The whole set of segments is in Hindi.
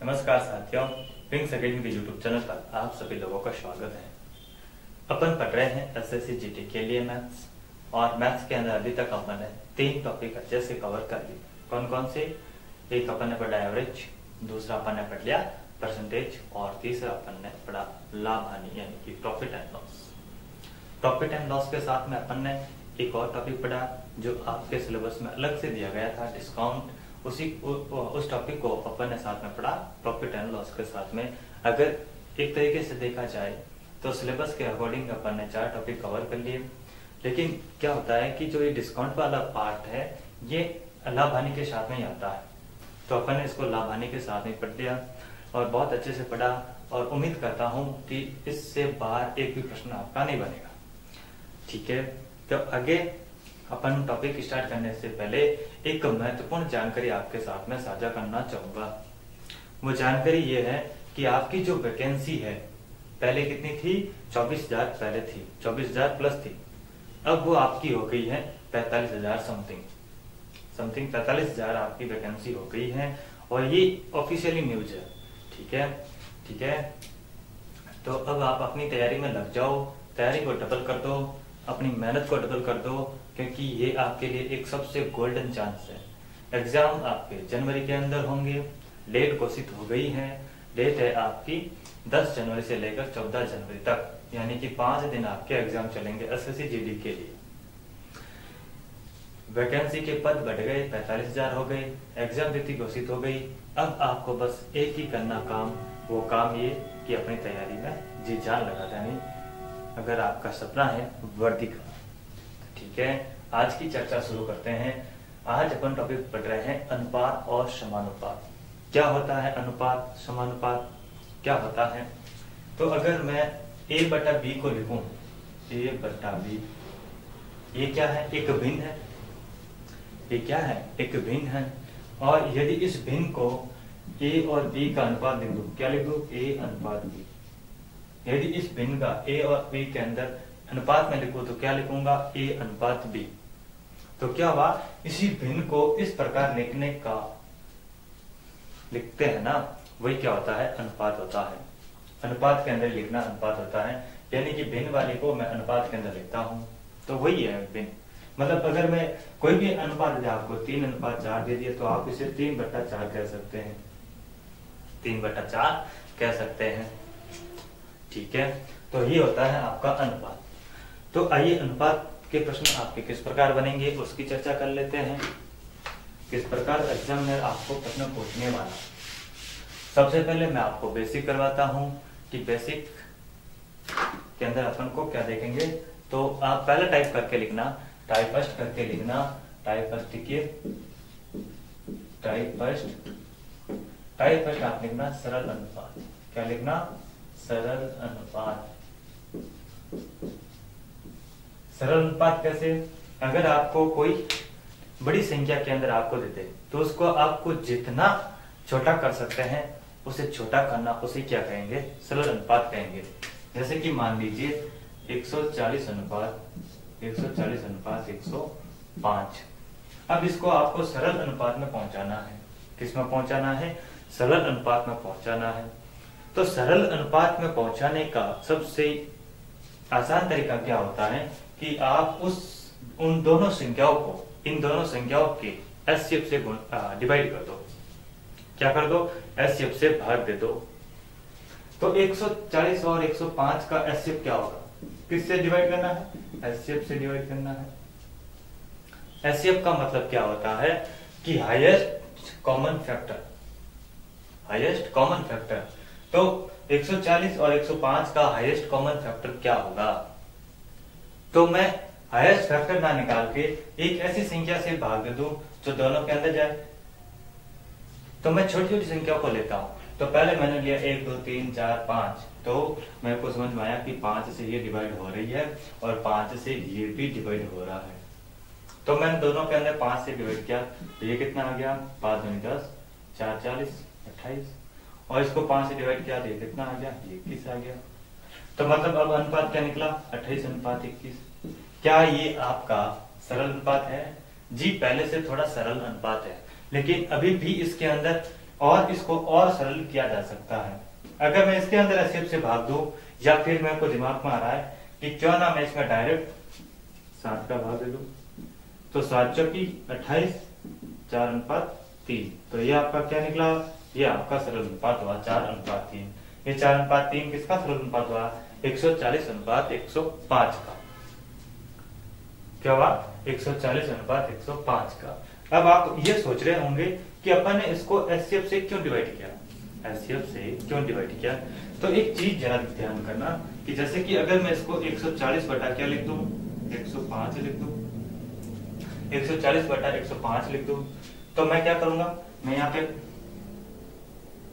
नमस्कार साथियों, विंग्स अकेडमी के यूट्यूब चैनल पर आप सभी लोगों का स्वागत है। अपन पढ़ रहे हैं एसएससी जीडी के लिए मैथ्स, और मैथ्स के अंदर अभी तक अपन ने 3 टॉपिक अच्छे से कवर कर लिए। कौन कौन से? एक अपन ने पढ़ा एवरेज, दूसरा अपन ने पढ़ लिया परसेंटेज, और तीसरा अपन ने पढ़ा लाभ हानि यानी कि profit and loss. Profit and loss के साथ में अपन ने एक और टॉपिक पढ़ा जो आपके सिलेबस में अलग से दिया गया था, डिस्काउंट। उस टॉपिक को अपन ने साथ में पढ़ा प्रॉफिट एंड लॉस के साथ में। अगर एक तरीके से देखा जाए तो सिलेबस के अकॉर्डिंग अपन ने 4 टॉपिक कवर कर लिए। लेकिन क्या होता है कि जो ये डिस्काउंट वाला पार्ट है ये लाभ हानि के साथ में ही आता है, तो अपन ने इसको लाभ हानि के साथ में पढ़ लिया और बहुत अच्छे से पढ़ा, और उम्मीद करता हूं कि इससे बाहर एक भी प्रश्न आपका नहीं बनेगा। ठीक है, तो आगे अपन टॉपिक स्टार्ट करने से पहले एक महत्वपूर्ण जानकारी आपके साथ में साझा करना चाहूंगा। वो जानकारी ये है कि आपकी जो वैकेंसी है पहले कितनी थी? 24,000 पहले थी, 24,000 प्लस थी। अब वो आपकी हो गई है 45,000 समथिंग 45,000 आपकी वैकेंसी हो गई है, और ये ऑफिशियली न्यूज है। ठीक है, तो अब आप अपनी तैयारी में लग जाओ, तैयारी को डबल कर दो, अपनी मेहनत को डबल कर दो, क्योंकि ये आपके लिए एक सबसे गोल्डन चांस है। एग्जाम आपके जनवरी के अंदर होंगे, डेट घोषित हो गई है। डेट है आपकी 10 जनवरी से लेकर 14 जनवरी तक, यानी कि 5 दिन आपके एग्जाम चलेंगे एसएससी जीडी के लिए। वैकेंसी के पद बढ़ गए, 45,000 हो गए, एग्जाम तिथि घोषित हो गई। अब आपको बस एक ही करना काम, वो काम ये कि अपनी तैयारी में जी जान लगा देनी, अगर आपका सपना है वर्दी का। ठीक है, आज की चर्चा शुरू करते हैं। आज अपन टॉपिक पढ़ रहे हैं अनुपात और समानुपात। क्या होता है अनुपात, समानुपात क्या होता है? तो अगर मैं a/b को लिखूं, a/b, ये क्या है? एक भिन्न है। ये क्या है? एक भिन्न है। और यदि इस भिन्न को a और b का अनुपात लिख दूं, क्या लिख दूं? a/b। यदि इस भिन्न का a और b के अंदर अनुपात में लिखूं तो क्या लिखूंगा? a/b। तो क्या हुआ? इसी भिन्न को इस प्रकार लिखते हैं ना, वही क्या होता है? अनुपात होता है। अनुपात के अंदर लिखना अनुपात होता है, यानी कि भिन्न वाले को मैं अनुपात के अंदर लिखता हूं, तो वही है भिन्न। मतलब अगर मैं कोई भी अनुपात दे आपको 3:4 दे दिया तो आप इसे 3/4 कह सकते हैं, 3/4 कह सकते हैं। ठीक है, तो ये होता है आपका अनुपात। तो आइए अनुपात के प्रश्न आपके किस प्रकार बनेंगे उसकी चर्चा कर लेते हैं। किस प्रकार एग्जाम में आपको प्रश्न पूछने वाला। सबसे पहले मैं आपको बेसिक करवाता हूं कि बेसिक के अंदर अपन को क्या देखेंगे। तो आप पहले टाइप करके लिखना, टाइप फर्स्ट करके लिखना। टाइप फर्स्ट लिखिए, टाइप फर्स्ट आप लिखना सरल अनुपात। क्या लिखना? सरल अनुपात। सरल अनुपात कैसे? अगर आपको कोई बड़ी संख्या के अंदर आपको देते तो उसको आपको जितना छोटा कर सकते हैं उसे छोटा करना, उसे क्या कहेंगे? सरल अनुपात कहेंगे। जैसे कि मान लीजिए 140 अनुपात 105। अब इसको आपको सरल अनुपात में पहुंचाना है। किस में पहुंचाना है? सरल अनुपात में पहुंचाना है। तो सरल अनुपात में पहुंचाने का सबसे आसान तरीका क्या होता है कि आप इन दोनों संख्याओं के एचसीएफ से डिवाइड कर दो। क्या कर दो? एचसीएफ से भाग दे दो। तो 140 और 105 का एचसीएफ क्या होगा? किससे डिवाइड करना है? एचसीएफ से डिवाइड करना है। एचसीएफ का मतलब क्या होता है कि हाईएस्ट कॉमन फैक्टर। तो 140 और 105 का हाईएस्ट कॉमन फैक्टर क्या होगा? तो मैं हाईएस्ट फैक्टर ना निकाल के एक ऐसी संख्या से भाग दे दूं जो दोनों के अंदर जाए। तो मैं छोटी छोटी संख्याओं को लेता हूं। तो पहले मैंने लिया 1 2 3 4 5, तो मेरे को समझ में आया कि 5 से ये डिवाइड हो रही है और 5 से ये भी डिवाइड हो रहा है। तो मैंने दोनों के अंदर 5 से डिवाइड किया, तो ये कितना आ गया? 5 दूनी 10, 4 40, 28। और इसको 5 से डिवाइड किया तो ये कितना आ गया? 21 आ गया। तो मतलब अब अनुपात क्या निकला? 28:21। क्या ये आपका सरल अनुपात है? जी, पहले से थोड़ा सरल अनुपात है, लेकिन अभी भी इसके अंदर और इसको और सरल किया जा सकता है। अगर मैं इसके अंदर एचसीएफ से भाग दूं, या फिर मेरे को दिमाग में आ रहा है कि क्यों ना मैं इसमें डायरेक्ट 7 का भाग दे दूं, तो 7 चौकी 28, 4:3। तो ये आपका क्या निकला, ये आपका सरल अनुपात हुआ 4:3। ये 4:3 किसका सरल अनुपात हुआ, 140:105 का। क्या हुआ, 140:105 का। अब आप ये सोच रहे होंगे कि अपन ने इसको एचसीएफ से क्यों डिवाइड किया, एचसीएफ से क्यों डिवाइड किया। तो एक चीज जरा ध्यान करना कि जैसे कि अगर मैं इसको 140 बटा क्या लिख दूं, 105 लिख दूं, 140 बटा 105 लिख दूं, तो मैं क्या करूंगा, मैं यहाँ पे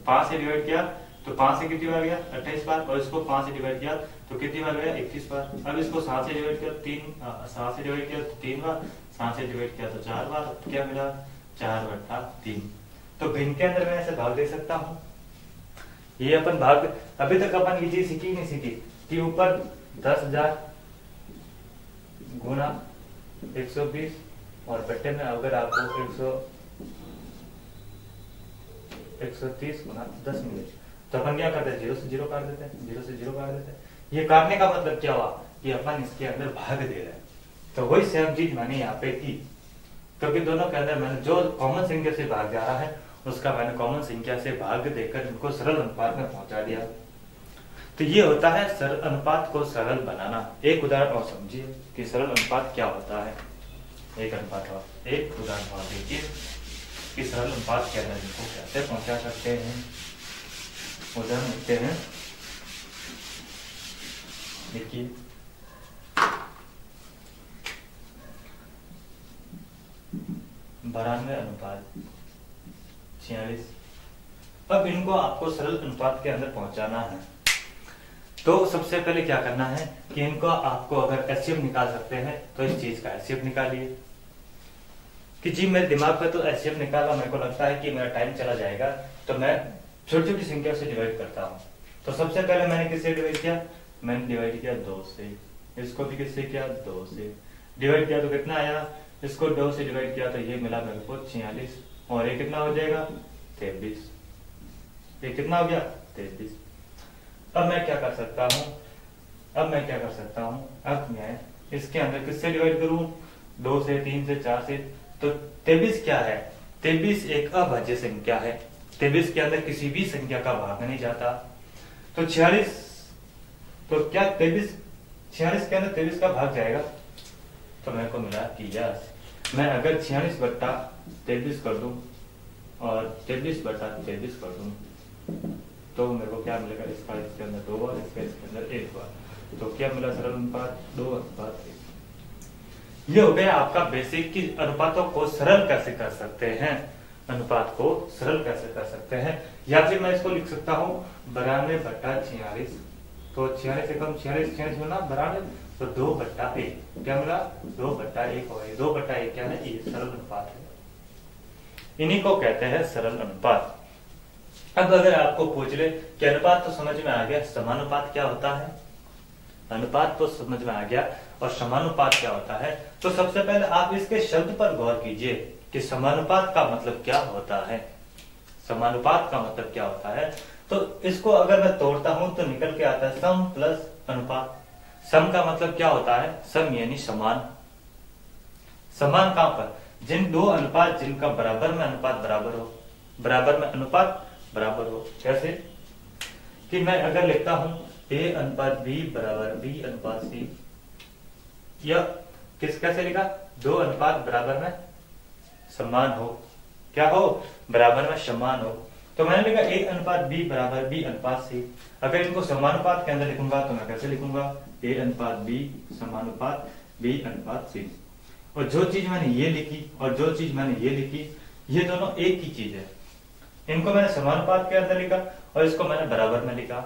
5 से डिवाइड किया तो 5 से कितनी बार गया, 28 बार, और इसको 5 से डिवाइड किया तो कितनी बार गया, 21 बार। अब इसको 7 से डिवाइड किया 7 से डिवाइड किया तो 3 बार, 7 से डिवाइड किया तो 4 बार। क्या मिला, 4/3। तो भिन्न के अंदर मैं ऐसे भाग दे सकता हूँ। ये अपन भाग, अभी तक अपन ये चीज सीखी नहीं सीखी कि ऊपर 10,000 गुना 120 और बट्टे में अगर आपको 130 गुना 10 मिले तो अपन क्या करते हैं, 0 से 0 काट देते हैं, 0 से 0 काट देते हैं। ये काटने का मतलब क्या हुआ कि अपन इसके अंदर भाग दे रहे हैं। तो वही सेम चीज मैंने यहाँ पे की, क्योंकि दोनों के अंदर मैंने जो कॉमन संख्या से भाग जा रहा है उसका मैंने कॉमन संख्या से भाग देकर इनको सरल अनुपात में पहुंचा दिया। तो ये होता है सरल अनुपात को सरल बनाना। एक उदाहरण और समझिए कि सरल अनुपात क्या होता है। एक उदाहरण और देखिए कि सरल अनुपात के अंदर इनको कैसे पहुंचा सकते हैं। उदाहरण लिखते हैं, देखिए 92:46। अब इनको आपको सरल अनुपात के अंदर पहुंचाना है, तो सबसे पहले क्या करना है कि इनको आपको अगर एचसीएफ निकाल सकते हैं तो इस चीज का एचसीएफ निकालिए। कि जी मेरे दिमाग में तो एचसीएफ निकाला, मेरे को लगता है कि मेरा टाइम चला जाएगा, तो मैं छोटी छोटी संख्या से डिवाइड करता हूँ। तो सबसे पहले मैंने किससे डिवाइड किया, मैंने डिवाइड किया 2 से। इसको भी किससे किया, 2 से डिवाइड किया तो कितना आया, इसको 2 से डिवाइड किया तो ये मिला मेरे को 46, और ये कितना हो जाएगा 23। ये कितना हो गया 23। अब मैं क्या कर सकता हूँ, अब मैं इसके अंदर किससे डिवाइड करूं, 2 से, 3 से, 4 से। तो 23 क्या है, 23 एक अभाज्य संख्या है। 23 के अंदर किसी भी संख्या का भाग नहीं जाता। तो 46, तो क्या 46 के अंदर 23 का भाग जाएगा। तो मेरे को मिला कि यस, मैं अगर 46/23 कर दूं और 23/23 कर दूं तो मेरे को क्या मिलेगा, इसका इसके अंदर 2 बार, इसका इसके अंदर 1 बार। तो क्या मिला, सरल अनुपात 2:1। ये हो गया आपका बेसिक कि अनुपातों को सरल कैसे कर सकते हैं, अनुपात को सरल कैसे कर सकते हैं। या फिर मैं इसको लिख सकता हूँ 92/46। तो 46 से कम 46 मिला 92, तो 2/1 क्या मिला, 2/1 हो गया। 2/1 क्या है, ये सरल अनुपात है। इन्हीं को कहते हैं सरल अनुपात। अब अगर आपको पूछ ले कि अनुपात तो समझ में आ गया, समानुपात क्या होता है, अनुपात तो समझ में आ गया और समानुपात क्या होता है, तो सबसे पहले आप इसके शब्द पर गौर कीजिए कि समानुपात का मतलब क्या होता है। समानुपात का मतलब क्या होता है, तो इसको अगर मैं तोड़ता हूं तो निकल के आता है सम प्लस अनुपात। सम का मतलब क्या होता है, सम यानी समान। समान कहां पर, जिन दो अनुपात जिनका बराबर में अनुपात बराबर हो, बराबर में अनुपात बराबर हो। कैसे कि मैं अगर लिखता हूं A/B बराबर B/C, या किस कैसे लिखा, दो अनुपात बराबर में समान हो, क्या हो, बराबर में समान हो। तो मैंने लिखा A/B बराबर B/C। अगर इनको समानुपात के अंदर लिखूंगा तो मैं कैसे लिखूंगा, A/B समानुपात B/C। और जो चीज मैंने ये लिखी और जो चीज मैंने ये लिखी, ये दोनों एक ही चीज है। इनको मैंने समानुपात के अंदर लिखा और इसको मैंने बराबर में लिखा,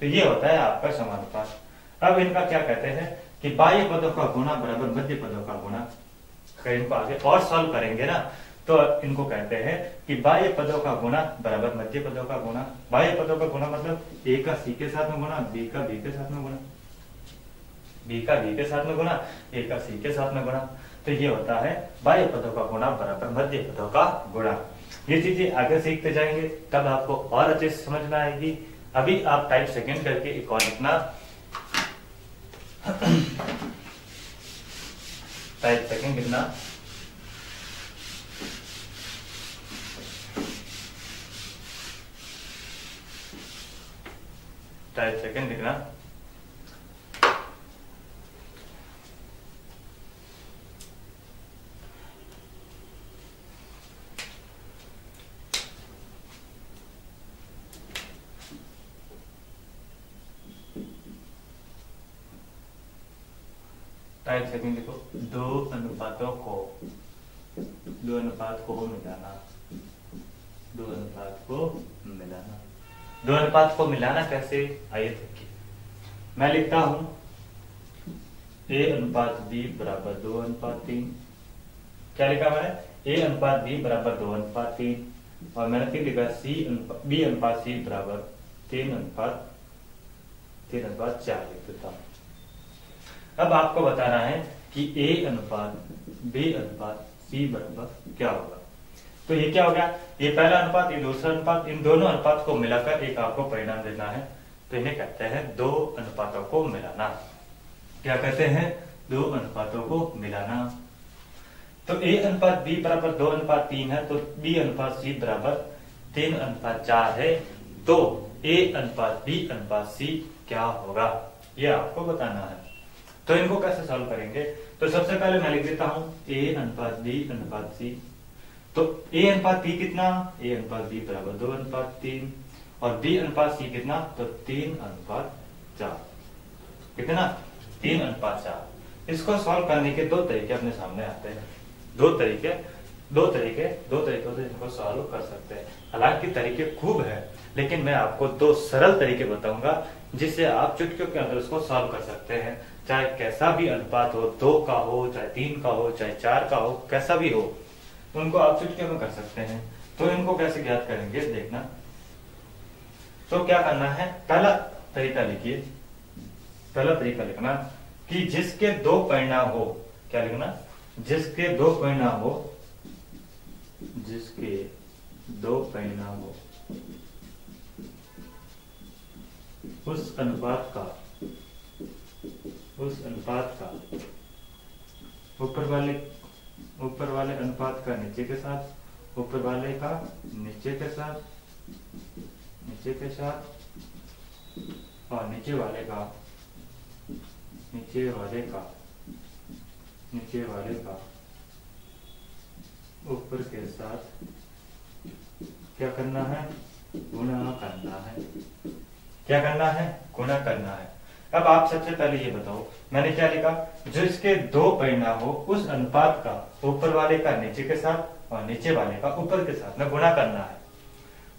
तो ये होता है आपका समानुपात। अब इनका क्या कहते हैं कि बाह्य पदों का गुणा बराबर मध्य पदों का गुणा। अगर इनको आगे और सॉल्व करेंगे ना तो इनको कहते हैं कि बाह्य पदों का गुणा बराबर मध्य पदों का गुणा। बाह्य पदों का गुणा मतलब A का C के साथ में गुणा, B का B के साथ में गुणा, B का B के साथ में गुणा, A का C के साथ में गुणा। तो ये होता है बाह्य पदों का गुणा बराबर मध्य पदों का गुणा। ये चीजें आगे सीखते जाएंगे तब आपको और अच्छे से समझ में आएगी। अभी आप टाइप सेकंड करके एक और लिखना, टाइप सेकंड लिखना, टाइप सेकंड लिखना। टाइप सेकंड लिखो, दो अनुपात को मिलाना, दो अनुपात को मिलाना। दो अनुपात को मिलाना कैसे, आइए देखिए। मैं लिखता हूं a अनुपात b बराबर 2:3। क्या लिखा मैंने, a अनुपात b बराबर 2:3 और मैंने फिर लिखा b अनुपात c बराबर 3:4 लिख देता हूं। अब आपको बताना है कि a अनुपात b अनुपात c बराबर क्या होगा। तो ये क्या हो गया, ये पहला अनुपात, ये दूसरा अनुपात, इन दोनों अनुपात को मिलाकर एक आपको परिणाम देना है। तो इन्हें कहते हैं दो अनुपातों को मिलाना। क्या कहते हैं, दो अनुपातों को मिलाना। तो a अनुपात b बराबर 2:3 है, तो b अनुपात c बराबर 3:4 है। तो a अनुपात b अनुपात c क्या होगा, ये आपको बताना है। तो इनको कैसे सॉल्व करेंगे, तो सबसे पहले मैं लिख देता हूं a अनुपात b अनुपात c। तो a अनुपात b कितना, a अनुपात b बराबर 2:3 और b अनुपात c कितना, तो 3:4। कितना, 3:4। इसको सॉल्व करने के दो तरीके अपने सामने आते हैं। दो तरीकों से इनको सॉल्व कर सकते हैं। हालांकि तरीके खूब है, लेकिन मैं आपको दो सरल तरीके बताऊंगा जिससे आप चुटकियों के अंदर उसको सॉल्व कर सकते हैं। चाहे कैसा भी अनुपात हो, 2 का हो, चाहे 3 का हो, चाहे 4 का हो, कैसा भी हो, उनको आप चुटकियों में कर सकते हैं। तो इनको कैसे ज्ञात करेंगे देखना। तो क्या करना है, पहला तरीका लिखिए, पहला तरीका लिखना कि जिसके दो परिणाम हो, क्या लिखना, जिसके दो परिणाम हो, जिसके दो परिणाम हो, उस अनुपात का ऊपर वाले अनुपात का नीचे के साथ, ऊपर वाले का नीचे के साथ और नीचे वाले का ऊपर के साथ क्या करना है, गुणा करना है। क्या करना है, गुणा करना है। अब आप सबसे पहले ये बताओ, मैंने क्या लिखा, जिसके दो परिणाम हो उस अनुपात का ऊपर वाले का नीचे के साथ और नीचे वाले का ऊपर के साथ में गुणा करना है।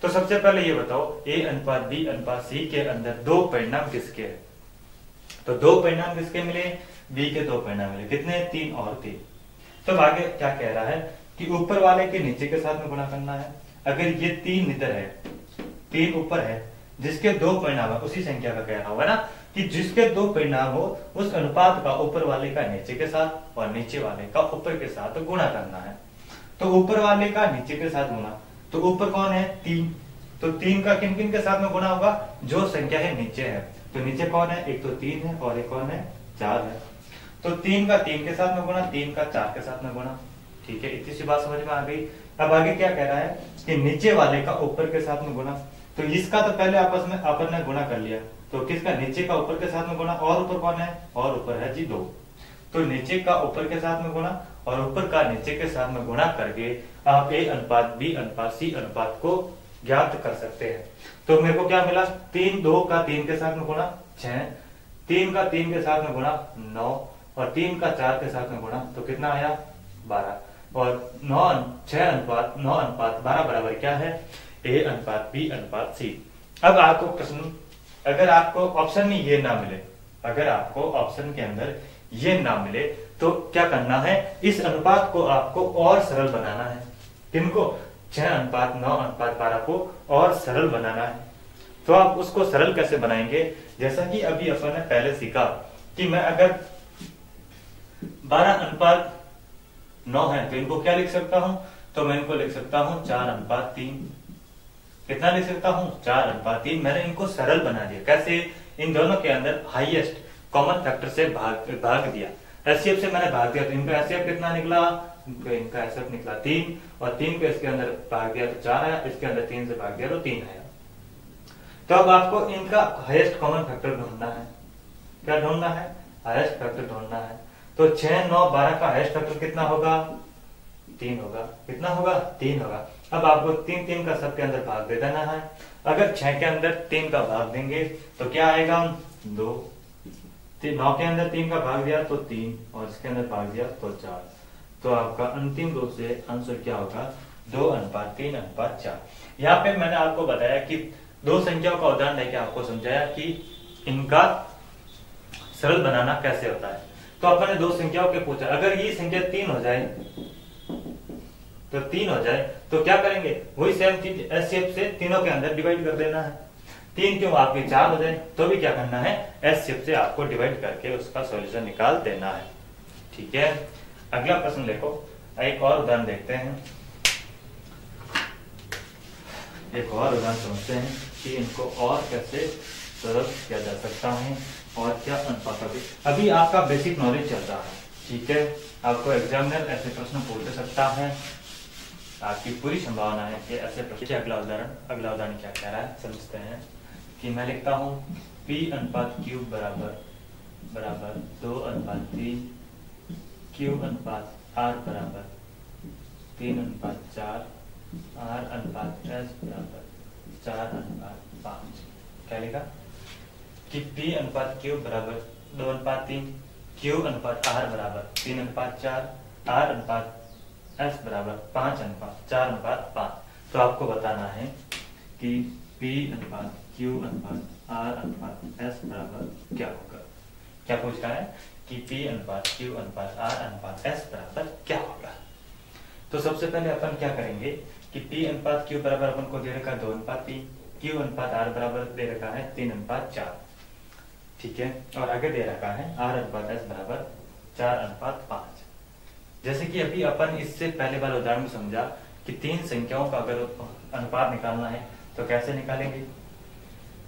तो सबसे पहले ये बताओ, a अनुपात b अनुपात c के अंदर दो परिणाम किसके हैं। तो दो परिणाम किसके मिले, b के दो परिणाम मिले, कितने, 3 और 3। तो आगे क्या कह रहा है कि ऊपर वाले के नीचे के साथ में गुणा करना है। अगर ये 3 इधर है, 3 ऊपर है, जिसके दो परिणाम है, उसी संख्या का कहना होगा ना कि जिसके दो परिणाम हो उस अनुपात का ऊपर वाले का नीचे के साथ और नीचे वाले का ऊपर के साथ गुणा करना है। तो ऊपर वाले का नीचे के साथ गुणा, तो ऊपर कौन है, 3, तो 3 का किन किन के साथ में गुणा होगा, जो संख्या है नीचे है। तो नीचे कौन है, एक तो 3 है और एक कौन है, 4 है। तो 3 का 3 के साथ में गुणा, 3 का 4 के साथ में गुणा। ठीक है, इतनी सी बात समझ में आ गई। अब आगे क्या कह रहा है कि नीचे वाले का ऊपर के साथ में गुणा। तो इसका तो पहले आपस में अपन ने गुणा कर लिया, तो किसका, नीचे का ऊपर के साथ में गुणा, और ऊपर कौन है, और ऊपर है जी 2। तो नीचे का ऊपर के साथ में गुणा और ऊपर का नीचे के साथ में गुणा करके आप a अनुपात b अनुपात c अनुपात को ज्ञात कर सकते हैं। तो मेरे को क्या मिला, 3, 2 का 3 के साथ में गुणा 6, 3 का 3 के साथ में गुणा 9 और 3 का 4 के साथ में गुणा, तो कितना आया, 12। और 6 अनुपात 9 अनुपात 12 बराबर क्या है, a अनुपात b अनुपात c। अब आपको प्रश्न, अगर आपको ऑप्शन में ये ना मिले, अगर आपको ऑप्शन के अंदर ये ना मिले, तो क्या करना है, इस अनुपात को आपको और सरल बनाना है। किनको, 6 अनुपात 9 अनुपात 12 को और सरल बनाना है। तो आप उसको सरल कैसे बनाएंगे, जैसा कि अभी अपन ने पहले सीखा कि मैं अगर 12 अनुपात 9 है तो इनको क्या लिख सकता हूं, तो मैं इनको लिख सकता हूं 4:3। कितना लिख सकता हूं? 4:3। मैंने इनको सरल बना दिया। कैसे? इन दोनों के अंदर हाईएस्ट कॉमन फैक्टर से भाग दिया। एचसीएफ से मैंने भाग दिया तो इनका एचसीएफ कितना निकला? इनका एचसीएफ निकला 3, और 3 को इसके अंदर भाग दिया तो 4 आया, इसके अंदर 3 से भाग दिया तो 3 आया। तो अब आपको इनका हाईएस्ट कॉमन फैक्टर ढूंढना है। क्या ढूंढना है? हाईएस्ट फैक्टर ढूंढना है। तो 6, 9, 12 का हाईएस्ट फैक्टर कितना होगा? 3 होगा। कितना होगा? 3 होगा। अब आपको 3 का सबके अंदर भाग दे देना है। अगर 6 के अंदर 3 का भाग देंगे तो क्या आएगा? 2। 9 के अंदर 3 का भाग दिया तो 3, और इसके अंदर भाग दिया तो 4। तो आपका अंतिम रूप से आंसर क्या होगा? 2:3:4। यहाँ पे मैंने आपको बताया कि दो संख्याओं का उदाहरण लेके आपको समझाया कि इनका सरल बनाना कैसे होता है। तो अपन ने दो संख्याओं के पूछा, अगर ये संख्या 3 हो जाए तो 3 हो जाए तो क्या करेंगे? वही सेम चीज एचसीएफ से तीनों के अंदर डिवाइड कर देना है। 3 क्यों आपके 4 हो जाए तो भी क्या करना है? एचसीएफ से आपको डिवाइड करके उसका सॉल्यूशन निकाल देना है। ठीक है, अगला प्रश्न देखो, एक और उदाहरण देखते हैं। एक और उदाहरण समझते हैं कि इनको और कैसे सरल किया जा सकता है और क्या अनुपात। अभी आपका बेसिक नॉलेज चल रहा है। ठीक है, आपको एग्जामिनर ऐसे प्रश्न पूछ सकता है, आपकी पूरी संभावना है कि ऐसे प्रश्न। अगला उदाहरण क्या कह रहा है समझते हैं कि मैं लिखता हूं P/Q बराबर 2/3, Q/R बराबर 3/4, R/S बराबर 4/5। क्या लिखा? कि P/Q बराबर 2/3, Q/R बराबर 3/4, R/S बराबर 4/5। तो आपको बताना है कि P/Q/R/S बराबर क्या होगा। क्या पूछ रहा है कि P/Q/R/S बराबर क्या होगा। तो सबसे पहले अपन क्या करेंगे कि P/Q बराबर अपन को दे रखा है 2/3, Q/R बराबर दे रखा है 3/4। ठीक है, और आगे दे रखा है R/S बराबर 4/5। जैसे कि अभी अपन इससे पहले वाले उदाहरण में समझा कि 3 संख्याओं का अगर अनुपात निकालना है तो कैसे निकालेंगे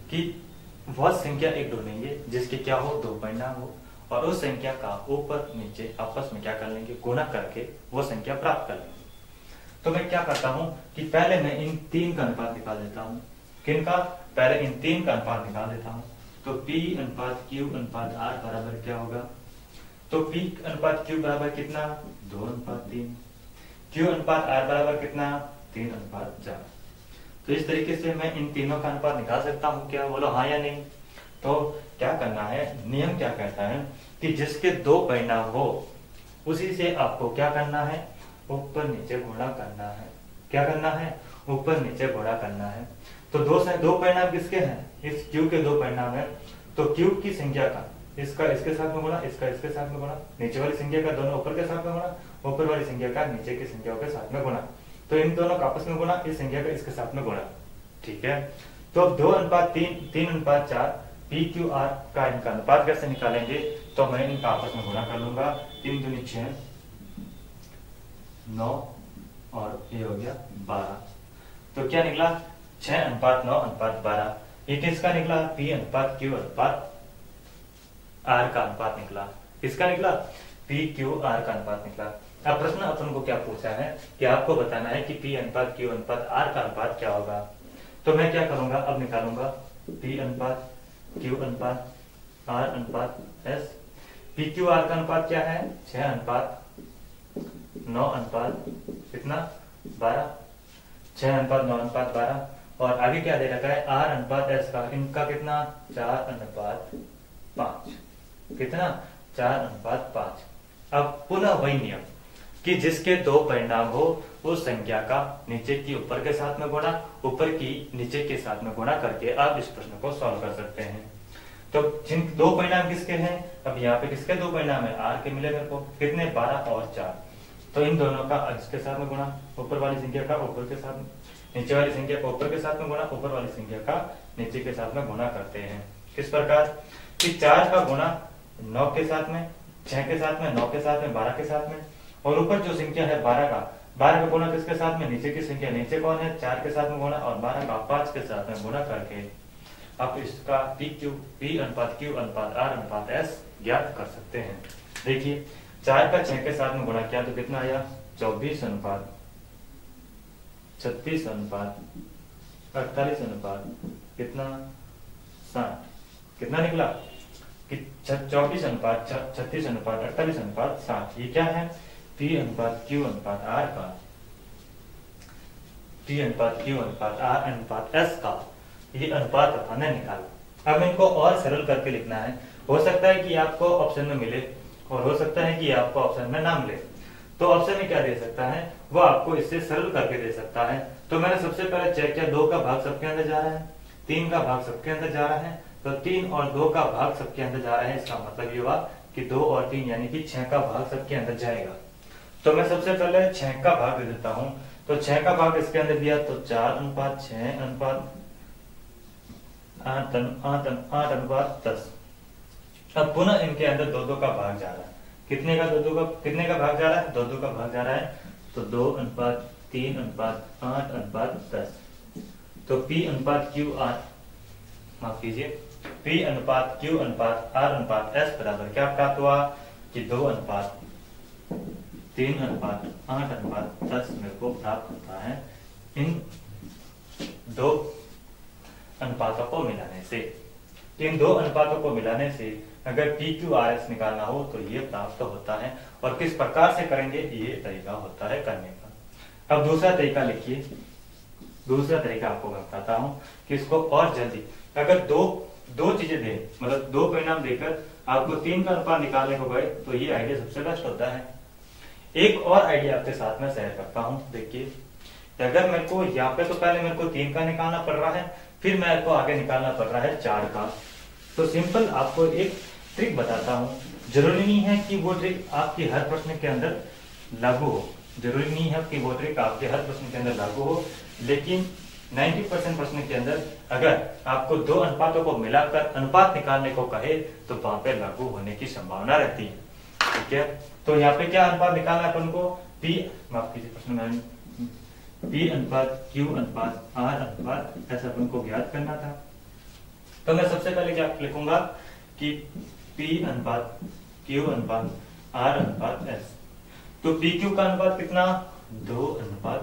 कि वह संख्या एक ढूंढेंगे जिसके क्या हो? 2 परिणाम हो, और उस संख्या का ऊपर नीचे आपस में क्या कर लेंगे? गुणा करके वो संख्या प्राप्त कर लेंगे। तो मैं क्या करता हूं कि पहले मैं इन 3 का अनुपात निकाल देता हूं। किनका? पहले इन 3 का अनुपात निकाल देता हूं। तो P/Q/R बराबर क्या होगा? तो P/Q बराबर कितना? 2/3। Q/R बराबर कितना? 3/4। तो इस तरीके से मैं इन तीनों का अनुपात निकाल सकता हूं। क्या बोलो हाँ या नहीं? तो क्या करना है? नियम क्या कहता है कि जिसके 2 परिणाम हो उसी से आपको क्या करना है? ऊपर नीचे गुणा करना है। क्या करना है? ऊपर नीचे गुणा करना है। तो 2 परिणाम किसके हैं? इस Q के 2 परिणाम है। तो Q की संख्या का इसका इसके साथ में गुणा, इसका इसके साथ में गुणा, नीचे वाली संख्या का दोनों ऊपर के साथ में गुणा, ऊपर वाली संख्या का नीचे की संख्याओं के साथ में गुणा। तो इन दोनों का आपस में गुणा, इस संख्या का इसके साथ में गुणा। ठीक है, तो अब 2/3, 3/4 PQR का इनका अनुपात कैसे निकालेंगे? तो मैं इनका आपस में गुणा कर लूंगा। 3 दूनी 6, 9 और ये हो गया 12। तो क्या निकला? 6:9:12। ये किसका निकला? P/Q/R का अनुपात निकला। किसका निकला? PQR का अनुपात निकला। अब प्रश्न अपन को क्या पूछा है कि आपको बताना है कि P/Q/R का अनुपात क्या होगा। तो मैं क्या करूंगा? अब निकालूंगा P/Q/R/S। PQR का अनुपात क्या है? 6:9 कितना? 12। 6:9:12। और आगे क्या दे रखा है? R/S का इनका कितना? 4/5। कितना? 4/5। अब पुनः वही नियम कि जिसके 2 परिणाम हो उस संख्या का नीचे की ऊपर के साथ में गुणा, ऊपर की नीचे के साथ में गुणा करके आप इस प्रश्न को सॉल्व कर सकते हैं। तो जिन 2 परिणाम किसके हैं? अब यहाँ पे किसके 2 परिणाम है? R के मिले मेरे को कितने? 12 और 4। तो इन दोनों का इसके साथ में गुणा, ऊपर वाली संख्या का ऊपर के साथ में, नीचे वाली संख्या का ऊपर के साथ में गुणा, ऊपर वाली संख्या का नीचे के साथ में गुणा करते हैं। किस प्रकार कि 4 का गुणा 9 के साथ में, 6 के साथ में, 9 के साथ में, 12 के साथ में, और ऊपर जो संख्या है 12 का 12 का गुणा किसके साथ में, नीचे की संख्या, नीचे कौन है 4 के साथ में गुणा, और 12 का 5 के साथ में गुणा करके आप इसका P अनुपात Q अनुपात R अनुपात S ज्ञात कर सकते हैं। देखिए 4 का 6 के साथ में गुणा किया तो कितना आया 24 अनुपात 36 अनुपात 48 अनुपात कितना 60, कितना निकला कि 24 अनुपात 36 अनुपात 48 अनुपात 60। ये क्या है P अनुपात Q अनुपात R का, P अनुपात Q अनुपात R अनुपात S का ये अनुपात हमने निकाला। अब इनको और सरल करके लिखना है। हो सकता है कि आपको ऑप्शन में मिले और हो सकता है कि आपको ऑप्शन में ना मिले, तो ऑप्शन में क्या दे सकता है वो आपको इससे सरल करके दे सकता है। तो मैंने सबसे पहले चेक किया 2 का भाग सबके अंदर जा रहा है, 3 का भाग सबके अंदर जा रहा है, तो 3 और 2 का भाग सबके अंदर जा रहा है। इसका मतलब ये हुआ कि 2 और 3 यानी कि 6 का भाग सबके अंदर जाएगा। तो मैं सबसे पहले 6 का भाग दे देता हूं। तो 6 का भाग इसके अंदर दिया तो 4 अनुपात 6 अनुपात 8 अनुपात 10। अब पुनः इनके अंदर 2 का भाग जा रहा है। कितने का भाग जा रहा है 2 का भाग जा रहा है। तो 2 अनुपात 3 अनुपात 8 अनुपात 10। तो P अनुपात Q R, माफ कीजिए, P अनुपात Q अनुपात R अनुपात S बराबर क्या प्राप्त हुआ कि 2 अनुपात 3 अनुपात 8 अनुपात 10 मेरे को प्राप्त होता है इन 2 अनुपातों को मिलाने से। इन 2 अनुपातों को मिलाने से अगर PQRS निकालना हो तो ये प्राप्त होता है। और किस प्रकार से करेंगे ये तरीका होता है करने का। अब दूसरा तरीका लिखिए। दूसरा तरीका आपको मैं बताता हूं कि इसको और जल्दी, अगर दो चीजें दे, मतलब 2 परिणाम देकर आपको 3 का अनुपात निकालने को गए तो ये आइडिया सबसे बेस्ट होता है। एक और आइडिया आपके साथ में शेयर करता हूं। देखिए अगर मेरे को यहाँ पे तो पहले मेरे को 3 का निकालना पड़ रहा है, फिर मेरे को आगे निकालना पड़ रहा है 4 का। तो सिंपल आपको एक ट्रिक बताता हूं। जरूरी नहीं है कि वो ट्रिक आपके हर प्रश्न के अंदर लागू हो, जरूरी नहीं है कि वो ट्रिक आपके हर प्रश्न के अंदर लागू हो, लेकिन 90% प्रश्न के अंदर अगर आपको 2 अनुपातों को मिलाकर अनुपात निकालने को कहे तो वहां पे लागू होने की संभावना रहती है। ठीक है, तो यहाँ पे क्या अनुपात निकालना है अपन को, माफ कीजिए प्रश्न में P अनुपात Q अनुपात R अनुपात S अपन को ज्ञात करना था। तो मैं सबसे पहले क्या लिखूंगा कि P अनुपात Q अनुपात R अनुपात S। तो PQ का अनुपात कितना 2 अनुपात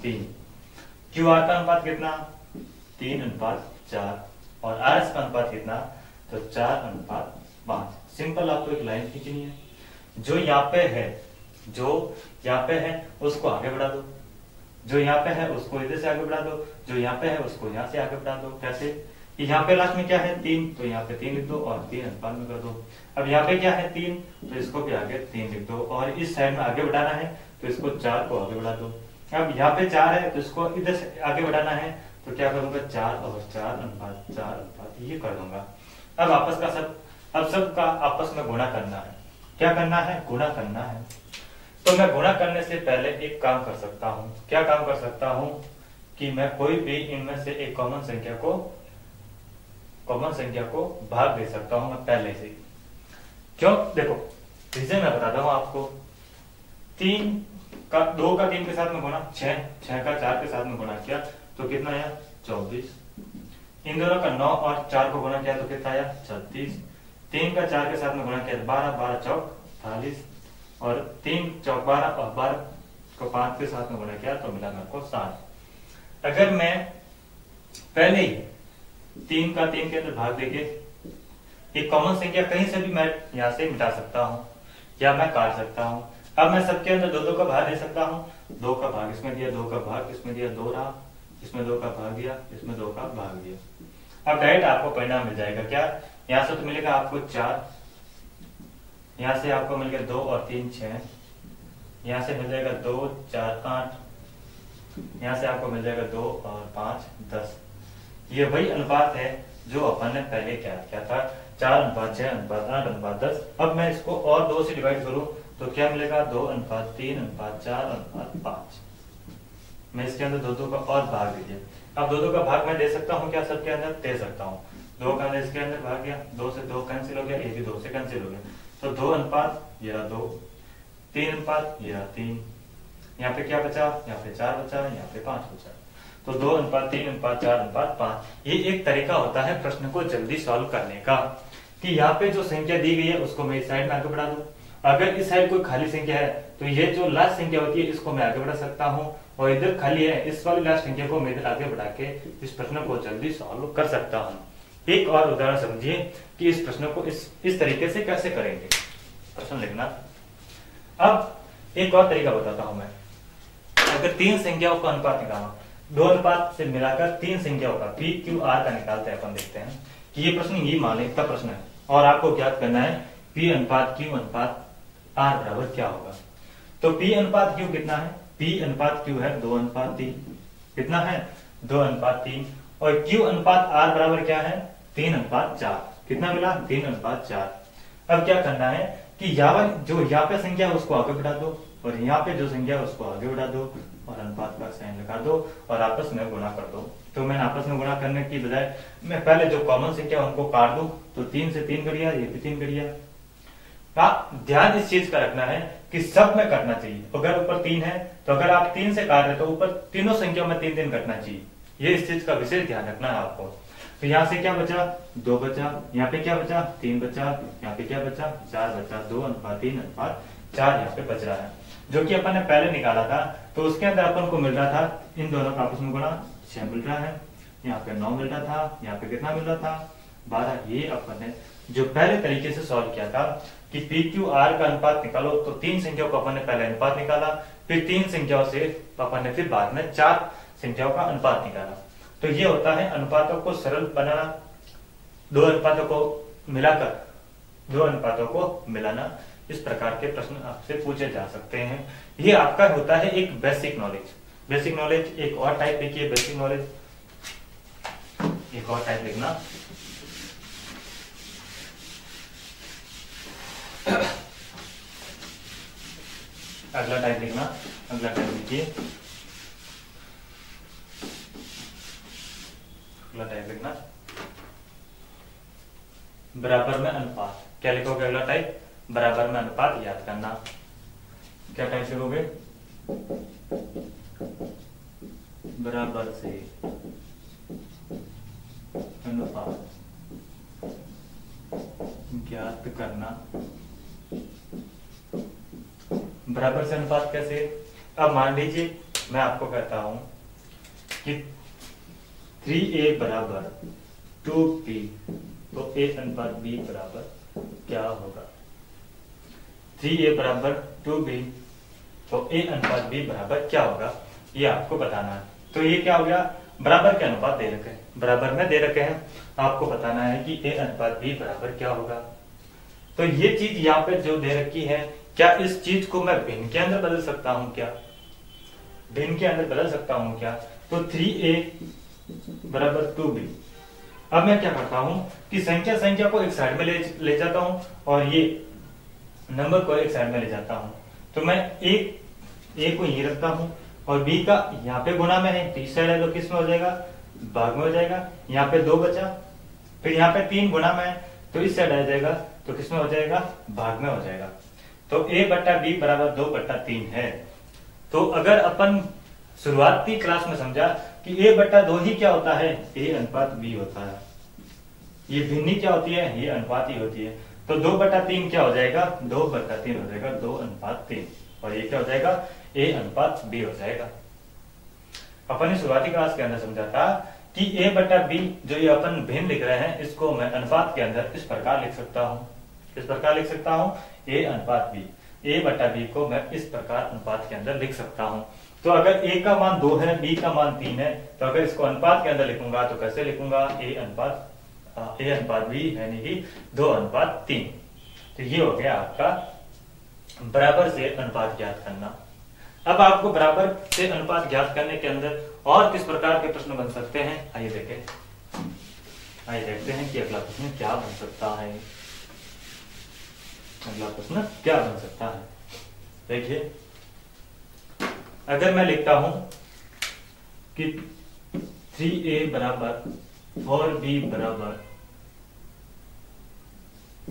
3, QR का अनुपात कितना 3 अनुपात 4 और RS का अनुपात कितना तो 4 अनुपात 5। सिंपल आपको एक लाइन खींचनी है। जो यहाँ पे है उसको आगे बढ़ा दो, जो यहाँ पे है उसको इधर से आगे बढ़ा दो, जो यहाँ पे है उसको यहाँ से आगे बढ़ा दो। कैसे, यहाँ पे लास्ट में क्या है 3, तो यहाँ पे 3 लिख दो और 3 अनुपात में कर दो। अब यहाँ पे क्या है 3, तो इसको भी आगे 3 लिख दो और इस साइड में आगे बढ़ाना है तो इसको 4 को आगे बढ़ा दो। अब यहाँ पे 4 है तो इसको इधर से आगे बढ़ाना है तो क्या करूंगा 4 और 4 अनुपात 4 अनुपात ये कर दूंगा। अब सबका आपस में गुणा करना है। क्या करना है, गुणा करना है। तो मैं गुणा करने से पहले एक काम कर सकता हूं। क्या काम कर सकता हूं कि मैं कोई भी इनमें से एक कॉमन संख्या को भाग दे सकता हूं मैं पहले से। क्यों, देखो रीजन मैं बताता हूं आपको। 2 का 3 के साथ में गुणा, 6 का 4 के साथ में गुणा किया तो कितना आया 24। इन दोनों का 9 और 4 को गुणा किया तो कितना आया 36। 3 का 4 के साथ में गुणा किया 12, 12 चौक 48 और 3 चौक 12 और 12 को 5 के साथ में गुणा किया तो मिला मेरे को 60। अगर मैं पहले ही 3 का 3 के अंदर भाग देके एक कॉमन संख्या कहीं से भी मैं यहाँ से मिटा सकता हूँ या मैं काट सकता हूँ। अब मैं सबके अंदर 2 का भाग दे सकता हूँ। 2 का भाग इसमें दिया, 2 का भाग इसमें दिया, 2 रहा, इसमें 2 का भाग दिया, इसमें 2 का भाग दिया। अब डायरेक्ट आपको परिणाम मिल जाएगा। क्या, यहाँ से तो मिलेगा आपको 4, यहाँ से आपको मिल गया 2 और 3 6, यहाँ से मिल जाएगा 2 4 8, यहाँ से आपको मिल जाएगा 2 और 5 10। ये वही अनुपात है जो अपन ने पहले क्या किया था, 4 अनुपात 6 अनुपात 8 अनुपात 10। अब मैं इसको और 2 से डिवाइड करूं तो क्या मिलेगा 2 अनुपात 3 अनुपात 4 अनुपात 5। मैं इसके अंदर 2 का और भाग दे दिया। अब 2 का भाग मैं दे सकता हूँ क्या, सबके अंदर दे सकता हूँ। 2 का अंदर इसके अंदर भाग गया, 2 से 2 कैंसिल हो गया, ये भी 2 से कैंसिल हो गया। तो 2 अनुपात ये रहा 2, 3 अनुपात ये रहा 3, यहाँ पे क्या बचा, यहाँ पे 4 बचा, यहाँ पे 5 बचा। तो 2:3:4:5। ये एक तरीका होता है प्रश्न को जल्दी सॉल्व करने का, कि यहाँ पे जो संख्या दी गई है उसको मैं इस साइड में आगे बढ़ा दूं। अगर इस साइड कोई खाली संख्या है तो ये जो लास्ट संख्या होती है इसको मैं आगे बढ़ा सकता हूँ, और इधर खाली है इस वाली लास्ट संख्या को मैं इधर आगे बढ़ा के इस प्रश्न को जल्दी सॉल्व कर सकता हूँ। एक और उदाहरण समझिए कि इस प्रश्न को इस तरीके से कैसे करेंगे। प्रश्न लिखना। अब एक और तरीका बताता हूं मैं। अगर 3 संख्याओं का अनुपात निकालना, 2 अनुपात से मिलाकर 3 संख्याओं का पी क्यू आर का निकालते हैं। अपन देखते हैं कि ये प्रश्न ये मानसिकता प्रश्न है और आपको ज्ञात करना है पी अनुपात क्यू अनुपात आर बराबर क्या होगा। तो पी अनुपात क्यू कितना है, पी अनुपात क्यू है 2:3। कितना है, 2:3। और क्यू अनुपात आर बराबर क्या है, 3:4। कितना मिला, 3:4। अब क्या करना है कि जो यहाँ पे संख्या है उसको आगे बढ़ा दो और यहाँ पे जो संख्या है उसको आगे बढ़ा दो और अनुपात का साइन लगा दो और आपस में गुणा कर दो। तो मैंने आपस में गुणा करने की बजाय मैं पहले जो कॉमन संख्या उनको काट दूं, तो 3 से 3 करिया, ये भी 3 करिया। ध्यान इस चीज का रखना है कि सब में कटना चाहिए। अगर ऊपर 3 है तो अगर आप 3 से काट रहे तो ऊपर तीनों संख्याओं में 3 कटना चाहिए। ये इस चीज का विशेष ध्यान रखना है आपको। तो यहाँ से क्या बचा, 2 बचा, यहाँ पे क्या बचा, 3 बचा, यहाँ पे क्या बचा, 4 बचा। 2:3:4 यहाँ पे बच रहा है, जो कि अपन ने पहले निकाला था। तो उसके अंदर अपन को मिल रहा था इन दोनों का आपस में गुणा 6 मिल रहा है, यहाँ पे 9 मिल रहा था, यहाँ पे कितना मिल रहा था, 12। ये अपन ने जो पहले तरीके से सॉल्व किया था कि पी क्यू आर का अनुपात निकालो, तो 3 संख्याओं का अपन ने पहले अनुपात निकाला, फिर 3 संख्याओं से अपन ने फिर बाद में 4 संख्याओं का अनुपात निकाला। तो ये होता है अनुपातों को सरल बनाना, 2 अनुपातों को मिलाकर 2 अनुपातों को मिलाना। इस प्रकार के प्रश्न आपसे पूछे जा सकते हैं। ये आपका होता है एक बेसिक नॉलेज। बेसिक नॉलेज एक और टाइप लिखिए, बेसिक नॉलेज एक और टाइप लिखना। अगला टाइप लिखना, अगला टाइप लिखिए, अगला टाइप लिखना बराबर में अनुपात। क्या लिखोगे अगला टाइप, बराबर में अनुपात याद करना। क्या टाइप लिखोगे, बराबर से अनुपात ज्ञात करना। बराबर से अनुपात कैसे, अब मान लीजिए मैं आपको कहता हूं कि 3a बराबर 2b, तो a अनुपात b बराबर क्या होगा। 3a बराबर 2b, तो a अनुपात b बराबर क्या होगा, ये आपको बताना है। तो ये क्या हो गया, बराबर के अनुपात दे रखे हैं, बराबर में दे रखे हैं, आपको बताना है कि a अनुपात b बराबर क्या होगा। तो ये चीज यहाँ पे जो दे रखी है, क्या इस चीज को मैं भिन्न के अंदर बदल सकता हूं क्या, भिन्न के अंदर बदल सकता हूं क्या। तो 3a बराबर 2b। अब मैं क्या करता हूं कि संख्या को एक साइड में ले जाता हूं और ये नंबर को एक साइड में ले जाता हूं। तो मैं a को यही रखता हूं और b का यहाँ पे गुणा में है, तीस साइड है तो किस में हो जाएगा, भाग में हो जाएगा। यहाँ पे 2 बचा, फिर यहाँ पे 3 गुणा में है तो इस साइड आ जाएगा, तो किस में हो जाएगा, भाग में हो जाएगा। तो a बट्टा b बराबर 2/3 है। तो अगर अपन शुरुआती क्लास में समझा कि a बट्टा 2 ही क्या होता है, a अनुपात b होता है। ये भिन्नी क्या होती है, ये अनुपात ही होती है। तो 2/3 क्या हो जाएगा, 2/3 हो जाएगा, 2:3। और ये क्या हो जाएगा, a अनुपात b हो जाएगा। अपन ने शुरुआती क्लास के अंदर समझा था कि a बट्टा b जो ये अपन भिन्न लिख रहे हैं, इसको मैं अनुपात के अंदर इस प्रकार लिख सकता हूं, इस प्रकार लिख सकता हूं, a अनुपात b। a बट्टा b को मैं इस प्रकार अनुपात के अंदर लिख सकता हूं। तो अगर a का मान 2 है, b का मान 3 है, तो अगर इसको अनुपात के अंदर लिखूंगा तो कैसे लिखूंगा, a अनुपात b यानी कि 2:3। तो ये हो गया आपका बराबर से अनुपात ज्ञात करना। अब आपको बराबर से अनुपात ज्ञात करने के अंदर और किस प्रकार के प्रश्न बन सकते हैं, आइए देखें। आइए देखते हैं कि अगला प्रश्न क्या बन सकता है। अगला प्रश्न क्या बन सकता है, देखिए। अगर मैं लिखता हूं कि 3a बराबर 4b बराबर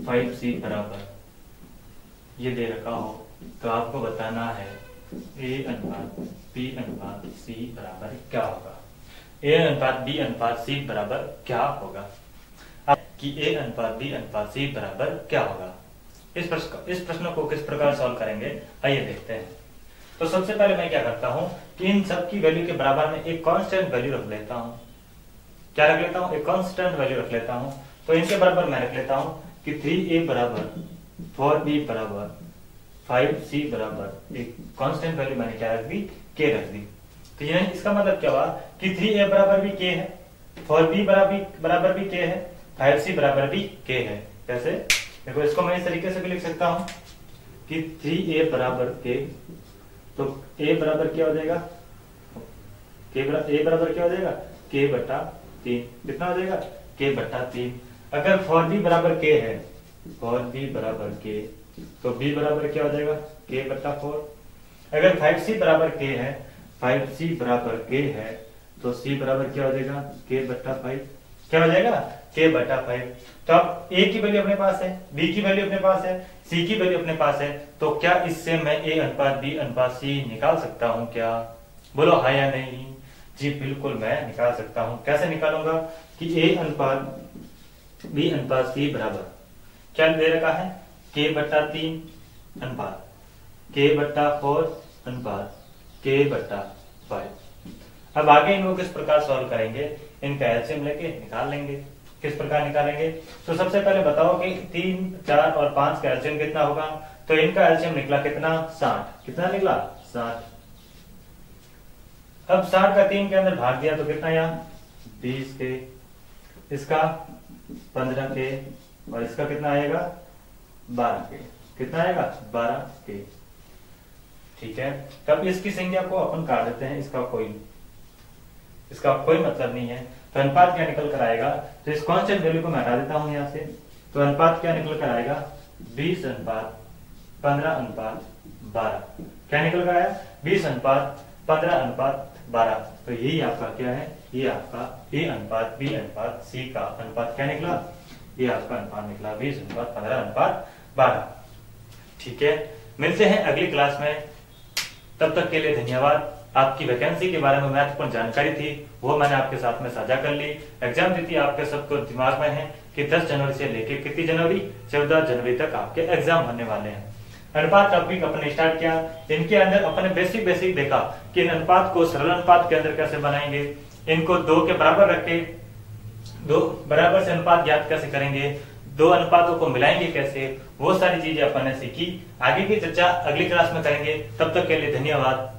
5c बराबर ये दे रखा हो, तो आपको बताना है ए अनुपात बी अनुपात सी बराबर क्या होगा। ए अनुपात बी अनुपात सी बराबर क्या होगा। अब कि ए अनुपात बी अनुपात सी बराबर क्या होगा। इस प्रश्न को किस प्रकार सॉल्व करेंगे आइए देखते हैं। तो सबसे पहले मैं क्या करता हूं कि इन सब की वैल्यू के बराबर में एक कांस्टेंट वैल्यू रख लेता हूं। क्या रख लेता हूं? एक कांस्टेंट वैल्यू रख लेता हूं। तो इनके बराबर मैं रख लेता हूं कि 3a बराबर 4b बराबर 5c बराबर एक कांस्टेंट वैल्यू मैंने क्या रख दी? k रख दी। तो यानी इसका मतलब क्या हुआ कि 3a बराबर भी k है, 4b बराबर भी k है, 5c बराबर भी k है। कैसे? देखो इसको मैं इस तरीके से भी लिख सकता हूं कि 3a बराबर k, तो a बराबर क्या हो जाएगा? a बराबर क्या हो जाएगा? k बटा 3। कितना हो जाएगा? k बटा 3। अगर 4b बराबर k है, 4b बराबर k, तो b बराबर क्या हो जाएगा? k बटा 4। अगर 5c बराबर k है, 5c बराबर k है, तो c बराबर क्या हो जाएगा? k बटा 5। क्या हो जाएगा? k बटा 5। तो अब a की वैल्यू अपने पास है, b की वैल्यू अपने पास है, c की वैल्यू अपने पास है, तो क्या इससे मैं a अनुपात b अनुपात c निकाल सकता हूं क्या? बोलो हाँ या नहीं। जी बिल्कुल मैं निकाल सकता हूं। कैसे निकालूंगा कि a अनुपात b अनुपात c बराबर क्या दे रखा है? k बटा 3 अनुपात k बटा 4 अनुपात k बटा 5। अब आगे इनको किस प्रकार सॉल्व करेंगे? इनका एलसीएम लेके निकाल लेंगे। किस प्रकार निकालेंगे? तो सबसे पहले बताओ कि 3, 4 और 5 का एलसीएम कितना होगा। तो इनका एलसीएम निकला कितना? 60। कितना निकला? 60। अब 60 का 3 के अंदर भाग दिया तो कितना यहाँ? 20 के, इसका 15 के, और इसका कितना आएगा? 12 के। कितना आएगा? 12 के। ठीक है, तब इसकी संख्या को अपन काट देते हैं, इसका कोई मतलब नहीं है। तो अनुपात क्या निकल कर आएगा? तो इस कांस्टेंट वैल्यू को मैं हटा देता हूं यहां से। तो अनुपात क्या निकल कर आएगा? 20 अनुपात 15 अनुपात 12। क्या निकल कर आया? 20 अनुपात 15 अनुपात 12। तो यही आपका क्या है? ये आपका ए अनुपात बी अनुपात सी का अनुपात क्या निकला? ये आपका अनुपात निकला 20 अनुपात 15 अनुपात 12। ठीक है, मिलते हैं अगली क्लास में। तब तक के लिए धन्यवाद। आपकी वैकेंसी के बारे में महत्वपूर्ण जानकारी थी, वो मैंने आपके साथ में साझा कर ली। एग्जाम तिथि आपके सबको दिमाग में है कि 10 जनवरी से लेकर कितनी जनवरी? 14 जनवरी तक आपके एग्जाम होने वाले हैं। अनुपात टॉपिक अपने स्टार्ट किया, इनके अंदर अपने बेसिक देखा कि इन अनुपात को सरल अनुपात के अंदर कैसे बनाएंगे, इनको 2 के बराबर रख के 2 बराबर से अनुपात ज्ञात कैसे करेंगे, 2 अनुपातों को मिलाएंगे कैसे, वो सारी चीजें अपन ने सीखी। आगे की चर्चा अगली क्लास में करेंगे। तब तक के लिए धन्यवाद।